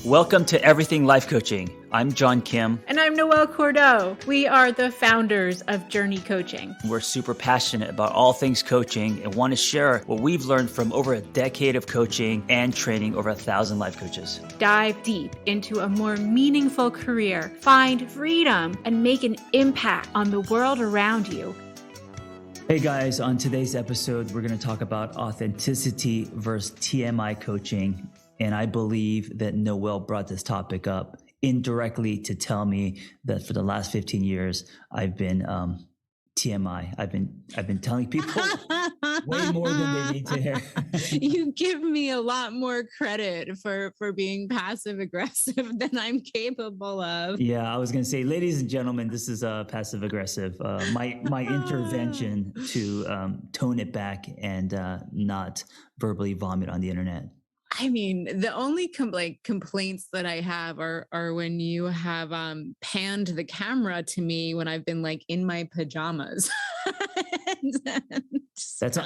Welcome to Everything Life Coaching. I'm John Kim. And I'm Noelle Cordeaux. We are the founders of JRNI Coaching. We're super passionate about all things coaching and want to share what we've learned from over a decade of coaching and training over 1,000 life coaches. Dive deep into a more meaningful career, find freedom, and make an impact on the world around you. Hey guys, on today's episode, we're going to talk about authenticity versus TMI coaching. And I believe that Noelle brought this topic up indirectly to tell me that for the last 15 years, I've been TMI. I've been telling people way more than they need to hear. You give me a lot more credit for being passive aggressive than I'm capable of. Yeah, I was going to say, ladies and gentlemen, this is passive aggressive. My intervention to tone it back and not verbally vomit on the internet. I mean, the only complaints that I have are when you have panned the camera to me when I've been like in my pajamas. That's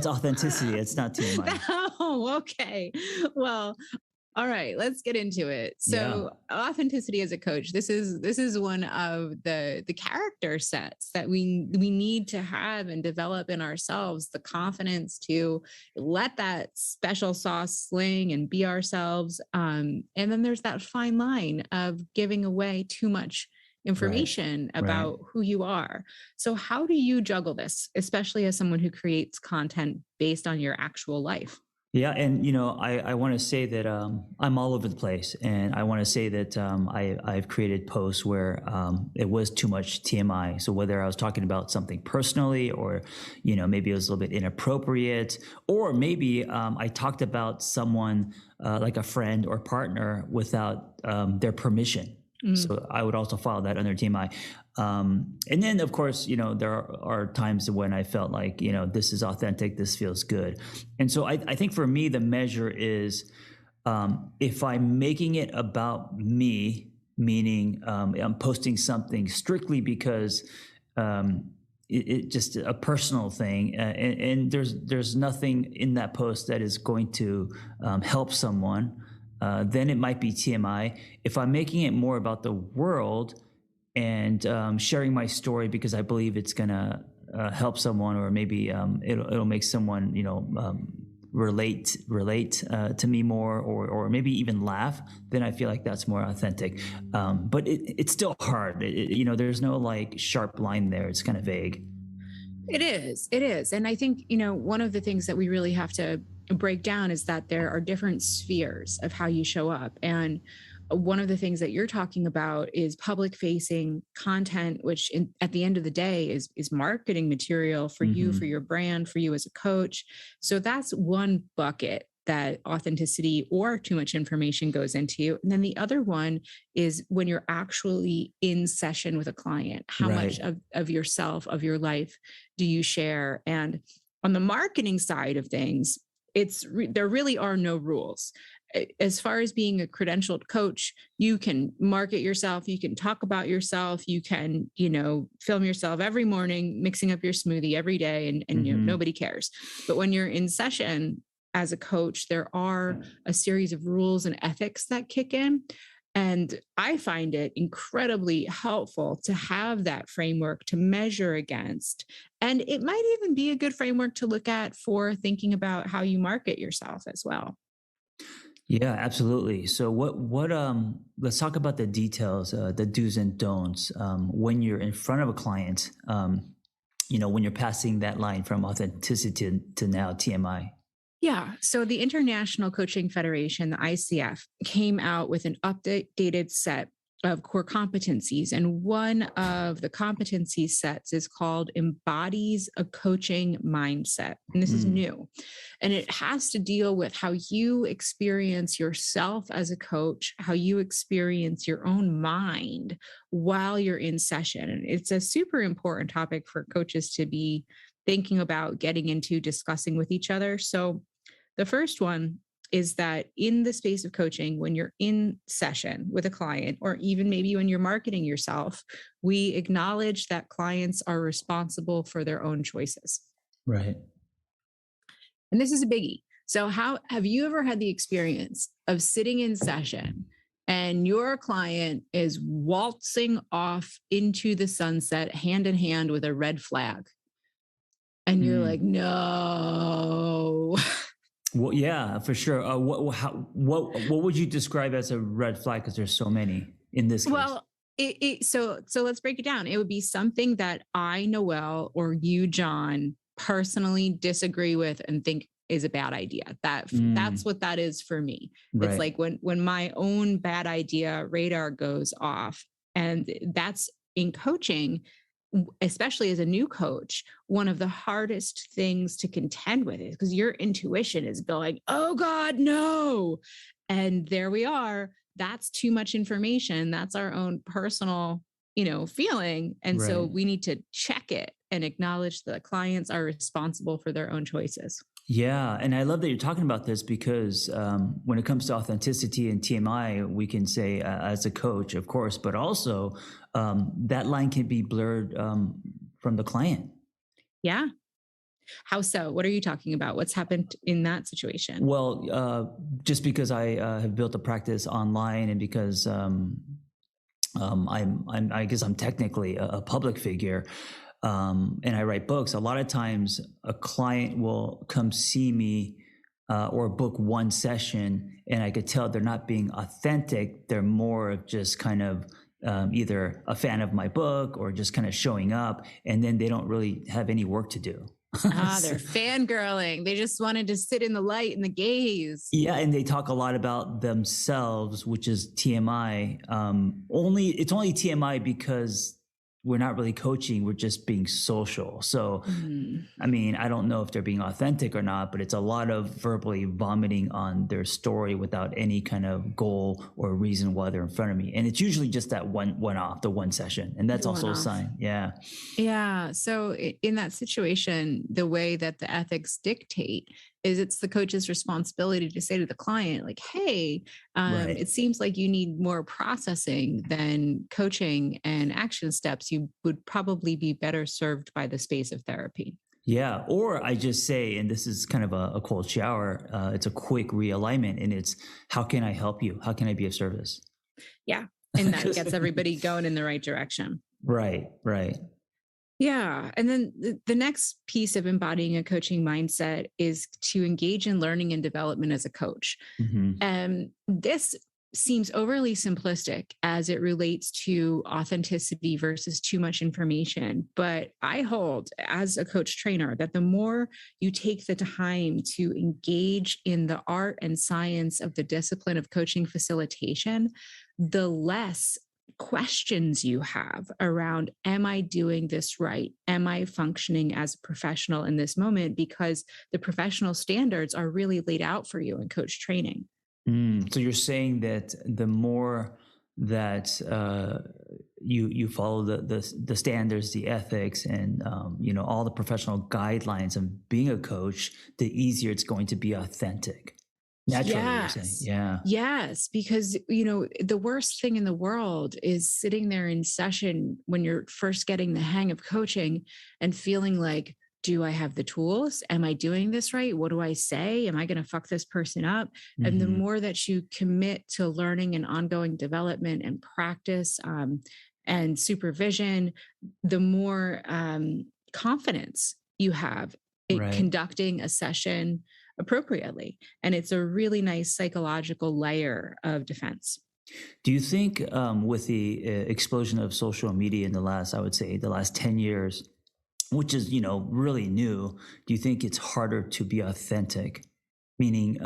authenticity. It's not TMI. Oh, okay. Well, all right, let's get into it. So authenticity as a coach, this is one of the character sets that we need to have and develop in ourselves, the confidence to let that special sauce sling and be ourselves. And then there's that fine line of giving away too much information about who you are. So how do you juggle this, especially as someone who creates content based on your actual life? Yeah. And, I want to say that I'm all over the place. And I want to say that I've created posts where it was too much TMI. So whether I was talking about something personally or, maybe it was a little bit inappropriate, or maybe I talked about someone like a friend or partner without their permission. So I would also file that under TMI. And then, of course, there are times when I felt like, this is authentic, this feels good. And so I think for me, the measure is if I'm making it about me, meaning I'm posting something strictly because it just a personal thing. And there's nothing in that post that is going to help someone. Then it might be TMI. If I'm making it more about the world and sharing my story because I believe it's gonna help someone, or maybe it'll make someone relate to me more, or maybe even laugh, then I feel like that's more authentic. But it's still hard. There's no like sharp line there. It's kind of vague. It is. And I think, one of the things that we really have to break down is that there are different spheres of how you show up. And one of the things that you're talking about is public facing content, which at the end of the day is marketing material for you, for your brand, for you as a coach. So that's one bucket that authenticity or too much information goes into. And then the other one is when you're actually in session with a client, how much of yourself, of your life do you share? And on the marketing side of things, there really are no rules. As far as being a credentialed coach, you can market yourself, you can talk about yourself, you can, film yourself every morning, mixing up your smoothie every day, and nobody cares. But when you're in session as a coach, there are a series of rules and ethics that kick in. And I find it incredibly helpful to have that framework to measure against. And it might even be a good framework to look at for thinking about how you market yourself as well. Yeah, absolutely. So let's talk about the details, the do's and don'ts when you're in front of a client, when you're passing that line from authenticity to now TMI. Yeah. So the International Coaching Federation, the ICF, came out with an updated set of core competencies. And one of the competency sets is called Embodies a Coaching Mindset. And this is new. And it has to deal with how you experience yourself as a coach, how you experience your own mind while you're in session. And it's a super important topic for coaches to be thinking about getting into, discussing with each other. So the first one is that in the space of coaching, when you're in session with a client, or even maybe when you're marketing yourself, we acknowledge that clients are responsible for their own choices. Right. And this is a biggie. So how have you ever had the experience of sitting in session and your client is waltzing off into the sunset hand in hand with a red flag? And you're like, no. Well, yeah, for sure. What would you describe as a red flag? Because there's so many in this case. Well, so let's break it down. It would be something that I, Noelle, or you, John, personally disagree with and think is a bad idea. That's what that is for me. Right. It's like when my own bad idea radar goes off, and that's in coaching, especially as a new coach, one of the hardest things to contend with is because your intuition is going, oh God, no. And there we are. That's too much information. That's our own personal, feeling. And so we need to check it and acknowledge that clients are responsible for their own choices. Yeah. And I love that you're talking about this because when it comes to authenticity and TMI, we can say as a coach, of course, but also that line can be blurred from the client. Yeah. How so? What are you talking about? What's happened in that situation? Well, just because I have built a practice online and because I guess I'm technically a public figure, and I write books. A lot of times a client will come see me or book one session and I could tell they're not being authentic. They're more of just kind of either a fan of my book or just kind of showing up, and then they don't really have any work to do. They're fangirling. They just wanted to sit in the light and the gaze. Yeah, and they talk a lot about themselves, which is TMI. It's only TMI because we're not really coaching. We're just being social. So, I mean, I don't know if they're being authentic or not, but it's a lot of verbally vomiting on their story without any kind of goal or reason why they're in front of me. And it's usually just that the one session. And that's also a sign. Yeah. Yeah. So in that situation, the way that the ethics dictate is it's the coach's responsibility to say to the client, like, hey, it seems like you need more processing than coaching and action steps. You would probably be better served by the space of therapy. Yeah. Or I just say, and this is kind of a cold shower, it's a quick realignment, and it's, how can I help you? How can I be of service? Yeah. And that gets everybody going in the right direction. Right. Yeah. And then the next piece of embodying a coaching mindset is to engage in learning and development as a coach. And this seems overly simplistic as it relates to authenticity versus too much information. But I hold as a coach trainer that the more you take the time to engage in the art and science of the discipline of coaching facilitation, the less questions you have around, am I doing this right? Am I functioning as a professional in this moment? Because the professional standards are really laid out for you in coach training. So you're saying that the more that you follow the standards, the ethics, and all the professional guidelines of being a coach, the easier it's going to be authentic. Naturally, yes. You're saying. Yeah. Yes, because the worst thing in the world is sitting there in session when you're first getting the hang of coaching and feeling like, do I have the tools? Am I doing this right? What do I say? Am I going to fuck this person up? And the more that you commit to learning and ongoing development and practice and supervision, the more confidence you have in conducting a session appropriately. And it's a really nice psychological layer of defense. Do you think with the explosion of social media in the last 10 years, which is, really new, do you think it's harder to be authentic? Meaning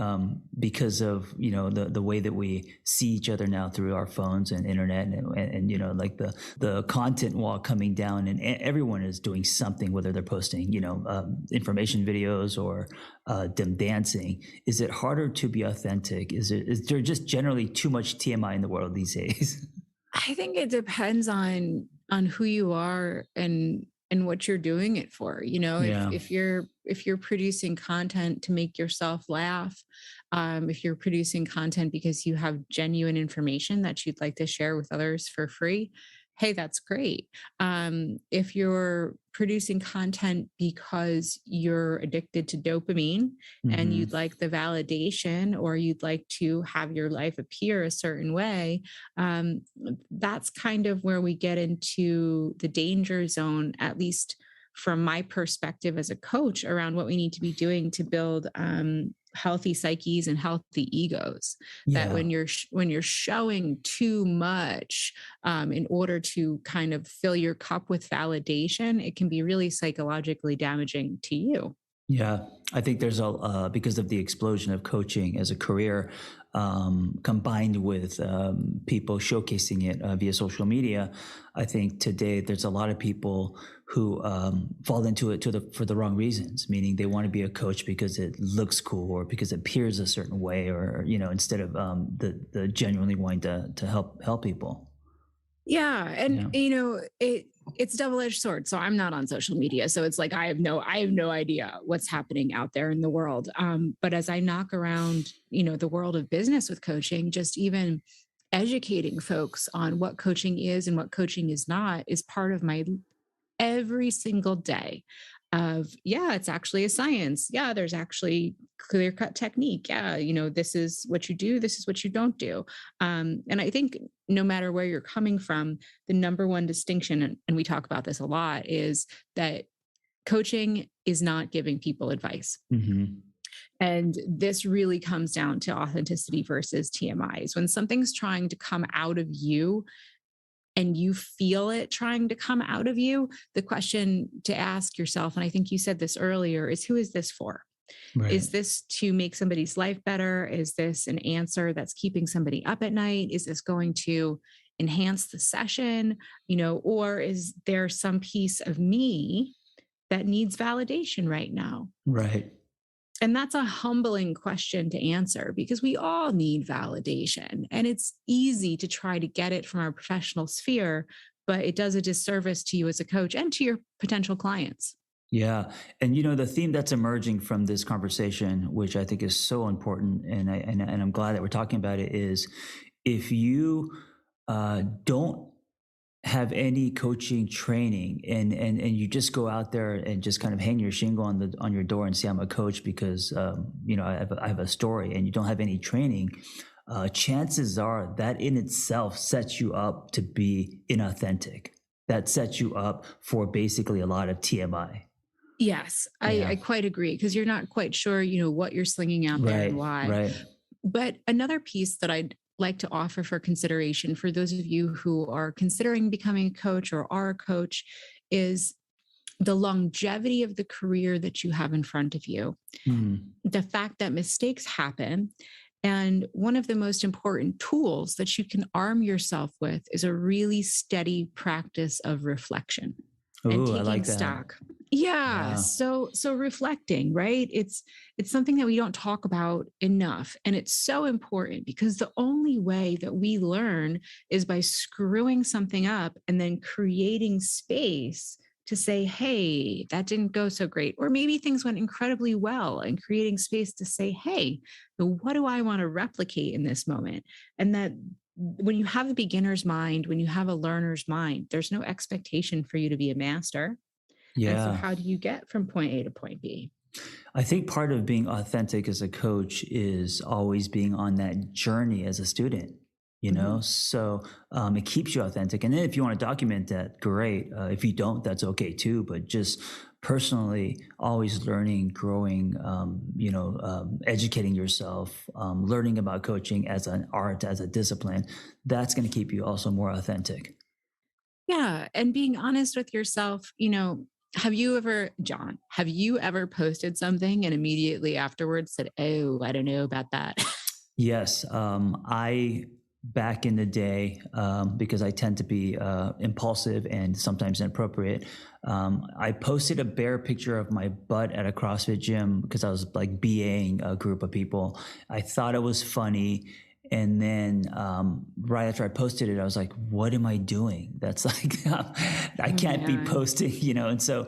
because of, the way that we see each other now through our phones and internet and like the content wall coming down, and everyone is doing something, whether they're posting, information videos or them dancing. Is it harder to be authentic? Is there just generally too much TMI in the world these days? I think it depends on who you are and what you're doing it for. If you're producing content to make yourself laugh, if you're producing content because you have genuine information that you'd like to share with others for free, hey, that's great. If you're producing content because you're addicted to dopamine and Hmm. you'd like the validation, or you'd like to have your life appear a certain way, um, that's kind of where we get into the danger zone, at least from my perspective as a coach, around what we need to be doing to build healthy psyches and healthy egos. That Yeah. when you're showing too much in order to kind of fill your cup with validation, it can be really psychologically damaging to you. Yeah, I think there's because of the explosion of coaching as a career, combined with people showcasing it via social media. I think today there's a lot of people who fall into it for the wrong reasons, meaning they want to be a coach because it looks cool or because it appears a certain way, or instead of the genuinely wanting to help people. Yeah, and Yeah. it's double-edged sword. So I'm not on social media, so it's like I have no idea what's happening out there in the world. But as I knock around, the world of business with coaching, just even educating folks on what coaching is and what coaching is not is part of my every single day. Of, yeah, it's actually a science. Yeah, there's actually clear cut technique. Yeah, this is what you do, this is what you don't do. And I think no matter where you're coming from, the number one distinction, and we talk about this a lot, is that coaching is not giving people advice. Hmm. And this really comes down to authenticity versus TMIs. When something's trying to come out of you and you feel it trying to come out of you, the question to ask yourself, and I think you said this earlier, is who is this for? Right. Is this to make somebody's life better? Is this an answer that's keeping somebody up at night? Is this going to enhance the session? Or is there some piece of me that needs validation right now? Right. And that's a humbling question to answer, because we all need validation. And it's easy to try to get it from our professional sphere, but it does a disservice to you as a coach and to your potential clients. Yeah, and the theme that's emerging from this conversation, which I think is so important, and I'm glad that we're talking about it, is if you don't have any coaching training, and you just go out there and just kind of hang your shingle on your door and say I'm a coach because I have a story, and you don't have any training, chances are that in itself sets you up to be inauthentic. That sets you up for basically a lot of TMI. Yes, I Yeah. quite agree, because you're not quite sure, what you're slinging out there and Right. why. Right. But another piece that I'd like to offer for consideration for those of you who are considering becoming a coach or are a coach is the longevity of the career that you have in front of you. Mhm. The fact that mistakes happen. And one of the most important tools that you can arm yourself with is a really steady practice of reflection and Ooh, I taking like that. stock. Yeah, Yeah. so reflecting, right? It's something that we don't talk about enough, and it's so important, because the only way that we learn is by screwing something up and then creating space to say, hey, that didn't go so great, or maybe things went incredibly well, and creating space to say, hey, what do I want to replicate in this moment? And that when you have a beginner's mind, when you have a learner's mind, there's no expectation for you to be a master. And so, Yeah. how do you get from point A to point B? I think part of being authentic as a coach is always being on that journey as a student, Mhm. So it keeps you authentic. And then if you want to document that, great. If you don't, that's okay too. But just personally, always learning, growing, educating yourself, learning about coaching as an art, as a discipline, that's going to keep you also more authentic. Yeah. And being honest with yourself, have you ever posted something and immediately afterwards said, oh, I don't know about that? Yes, I back in the day, because I tend to be impulsive and sometimes inappropriate. I posted a bare picture of my butt at a CrossFit gym because I was like BAing a group of people. I thought it was funny, And then right after I posted it, I was like, what am I doing? That's like, I can't be posting, and so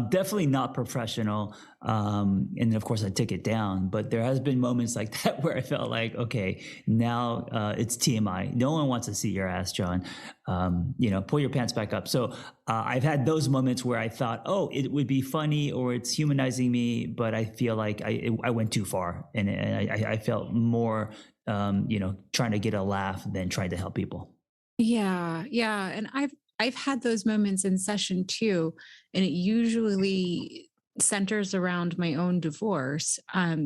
definitely not professional. And then of course I took it down, but there has been moments like that where I felt like, okay, now it's TMI. No one wants to see your ass, John. Pull your pants back up. So I've had those moments where I thought, oh, it would be funny or it's humanizing me, but I feel like I went too far, and I felt more trying to get a laugh than trying to help people. Yeah. And I've had those moments in session too. And it usually centers around my own divorce,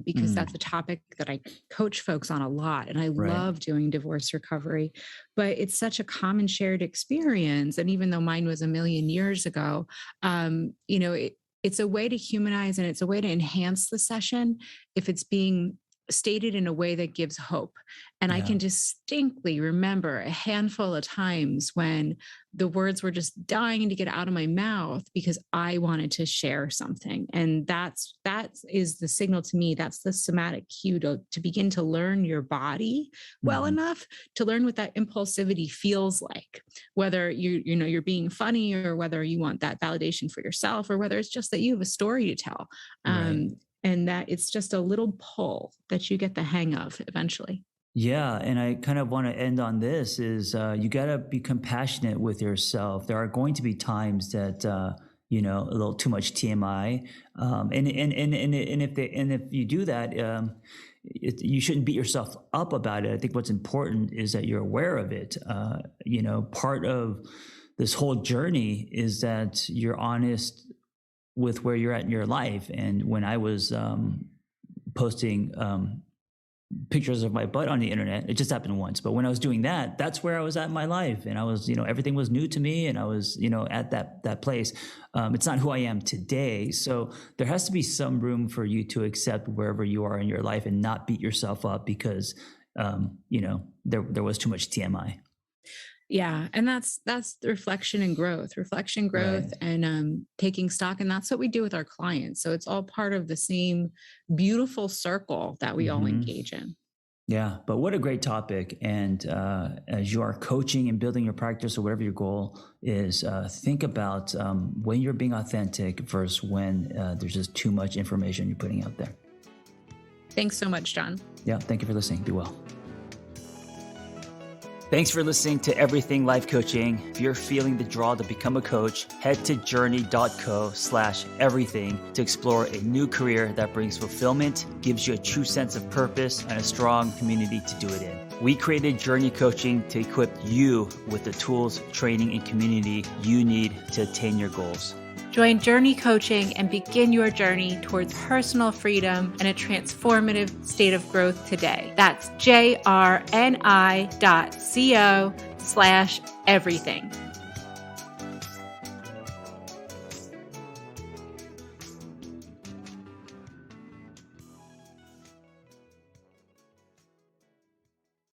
because that's a topic that I coach folks on a lot. And I love doing divorce recovery, but it's such a common shared experience. And even though mine was a million years ago, it's a way to humanize, and it's a way to enhance the session if it's being stated in a way that gives hope. And I can distinctly remember a handful of times when the words were just dying to get out of my mouth because I wanted to share something. And that is the signal to me. That's the somatic cue to begin to learn your body well enough to learn what that impulsivity feels like, whether you're being funny, or whether you want that validation for yourself, or whether it's just that you have a story to tell. And that it's just a little pull that you get the hang of eventually. Yeah. And I kind of want to end on this is you got to be compassionate with yourself. There are going to be times that, a little too much TMI. And if you do that, you shouldn't beat yourself up about it. I think what's important is that you're aware of it. Part of this whole journey is that you're honest with where you're at in your life. And when I was posting pictures of my butt on the internet, it just happened once. But when I was doing that, that's where I was at in my life. And I was, everything was new to me, and I was, at that place. It's not who I am today. So there has to be some room for you to accept wherever you are in your life and not beat yourself up because, there was too much TMI. Yeah. And that's the reflection and growth, and taking stock. And that's what we do with our clients. So it's all part of the same beautiful circle that we all engage in. Yeah. But what a great topic. And as you are coaching and building your practice or whatever your goal is, think about when you're being authentic versus when there's just too much information you're putting out there. Thanks so much, John. Yeah. Thank you for listening. Be well. Thanks for listening to Everything Life Coaching. If you're feeling the draw to become a coach, head to journey.co/everything to explore a new career that brings fulfillment, gives you a true sense of purpose, and a strong community to do it in. We created JRNI Coaching to equip you with the tools, training, and community you need to attain your goals. Join JRNI Coaching and begin your journey towards personal freedom and a transformative state of growth today. That's JRNI.co/everything.